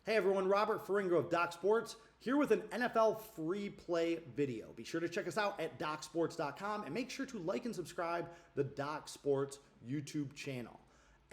Hey everyone, Robert Ferringo of DocSports here with an NFL free play video. Be sure to check us out at DocSports.com and make sure to like and subscribe the DocSports YouTube channel.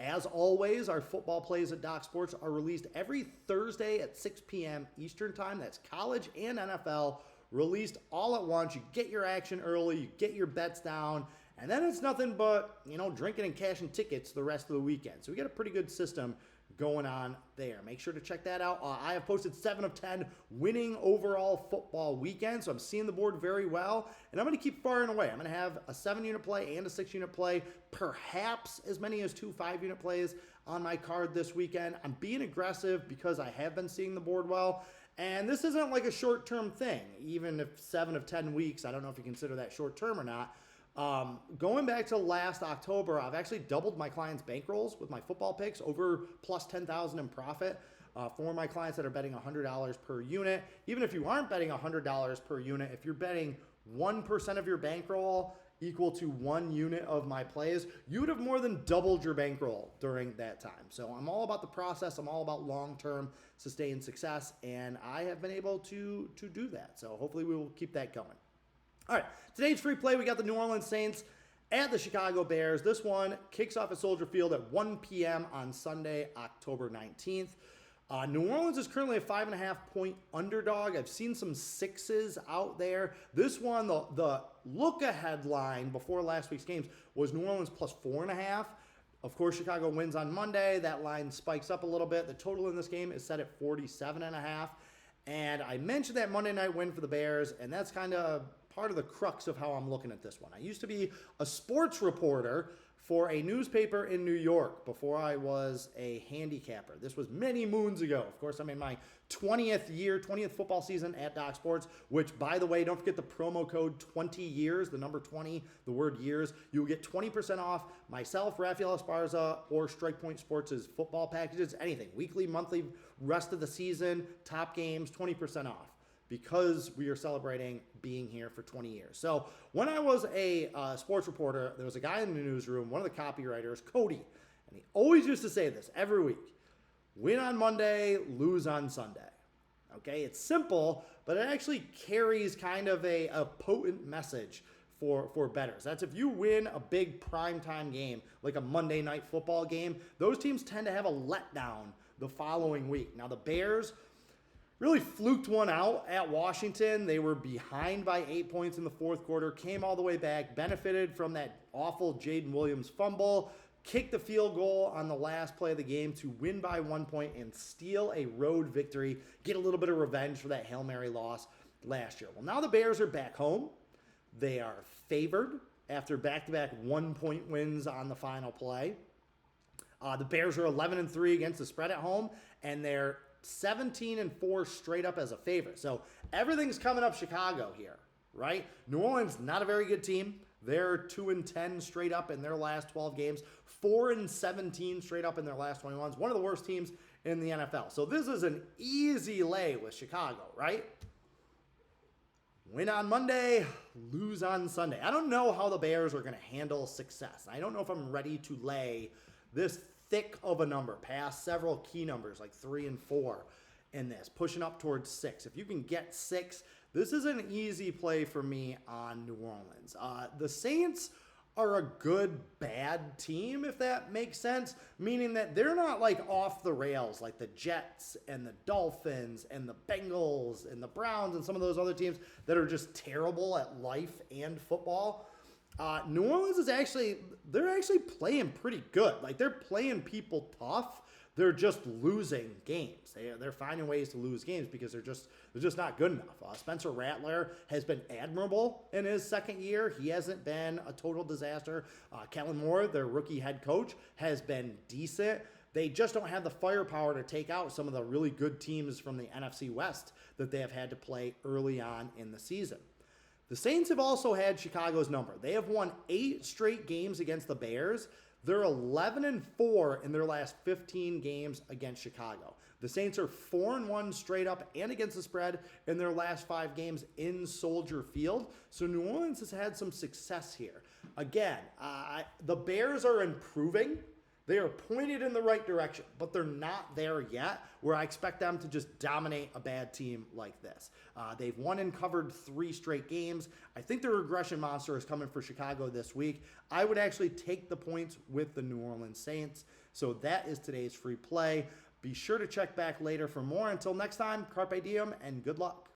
As always, our football plays at DocSports are released every Thursday at 6 p.m. Eastern Time. That's college and NFL released all at once. You get your action early, you get your bets down, and then it's nothing but, drinking and cashing tickets the rest of the weekend. So we got a pretty good system going on there. Make sure to check that out. I have posted 7 of 10 winning overall football weekend, so I'm seeing the board very well, and I'm going to keep firing away. I'm going to have a 7-unit play and a 6-unit play, perhaps as many as 2 5-unit plays on my card this weekend. I'm being aggressive because I have been seeing the board well, and this isn't like a short-term thing. Even if 7 of 10 weeks, I don't know if you consider that short-term or not. Going back to last October, I've actually doubled my clients' bankrolls with my football picks, over plus 10,000 in profit for my clients that are betting $100 per unit. Even if you aren't betting $100 per unit, if you're betting 1% of your bankroll equal to 1 unit of my plays, you would have more than doubled your bankroll during that time. So I'm all about the process. I'm all about long-term sustained success, and I have been able to do that. So hopefully we will keep that going. All right, today's free play, we got the New Orleans Saints at the Chicago Bears. This one kicks off at Soldier Field at 1 p.m. on Sunday, October 19th. New Orleans is currently a 5.5-point underdog. I've seen some 6s out there. This one, the look-ahead line before last week's games was New Orleans plus 4.5. Of course, Chicago wins on Monday. That line spikes up a little bit. The total in this game is set at 47.5. And I mentioned that Monday night win for the Bears, and that's kind of part of the crux of how I'm looking at this one. I used to be a sports reporter for a newspaper in New York before I was a handicapper. This was many moons ago. Of course, I'm in my 20th football season at DocSports, which, by the way, don't forget the promo code 20 years, the number 20, the word years. You'll get 20% off myself, Rafael Esparza, or Strike Point Sports' football packages, anything, weekly, monthly, rest of the season, top games, 20% off, because we are celebrating being here for 20 years. So when I was a sports reporter, there was a guy in the newsroom, one of the copywriters, Cody, and he always used to say this every week: win on Monday, lose on Sunday. Okay, it's simple, but it actually carries kind of a potent message for bettors. That's if you win a big primetime game, like a Monday night football game, those teams tend to have a letdown the following week. Now the Bears really fluked one out at Washington. They were behind by 8 points in the fourth quarter, came all the way back, benefited from that awful Jaden Williams fumble, kicked the field goal on the last play of the game to win by 1 point and steal a road victory, get a little bit of revenge for that Hail Mary loss last year. Well, now the Bears are back home. They are favored after back-to-back 1-point wins on the final play. The Bears are 11-3 against the spread at home, and they're 17-4 straight up as a favorite. So everything's coming up Chicago here, right? New Orleans, not a very good team. They're 2-10 straight up in their last 12 games, 4-17 straight up in their last 21. One of the worst teams in the NFL. So this is an easy lay with Chicago, right? Win on Monday, lose on Sunday. I don't know how the Bears are going to handle success. I don't know if I'm ready to lay this thick of a number past several key numbers like 3 and 4 in this, pushing up towards 6. If you can get 6, this is an easy play for me on New Orleans. The Saints are a good, bad team, if that makes sense, meaning that they're not like off the rails like the Jets and the Dolphins and the Bengals and the Browns and some of those other teams that are just terrible at life and football. New Orleans is they're actually playing pretty good. Like, they're playing people tough. They're just losing games. They're finding ways to lose games because they're just not good enough. Spencer Rattler has been admirable in his second year. He hasn't been a total disaster. Kellen Moore, their rookie head coach, has been decent. They just don't have the firepower to take out some of the really good teams from the NFC West that they have had to play early on in the season. The Saints have also had Chicago's number. They have won 8 straight games against the Bears. They're 11-4 in their last 15 games against Chicago. The Saints are 4-1 straight up and against the spread in their last 5 games in Soldier Field. So New Orleans has had some success here. Again, the Bears are improving. They are pointed in the right direction, but they're not there yet where I expect them to just dominate a bad team like this. They've won and covered 3 straight games. I think the regression monster is coming for Chicago this week. I would actually take the points with the New Orleans Saints. So that is today's free play. Be sure to check back later for more. Until next time, carpe diem and good luck.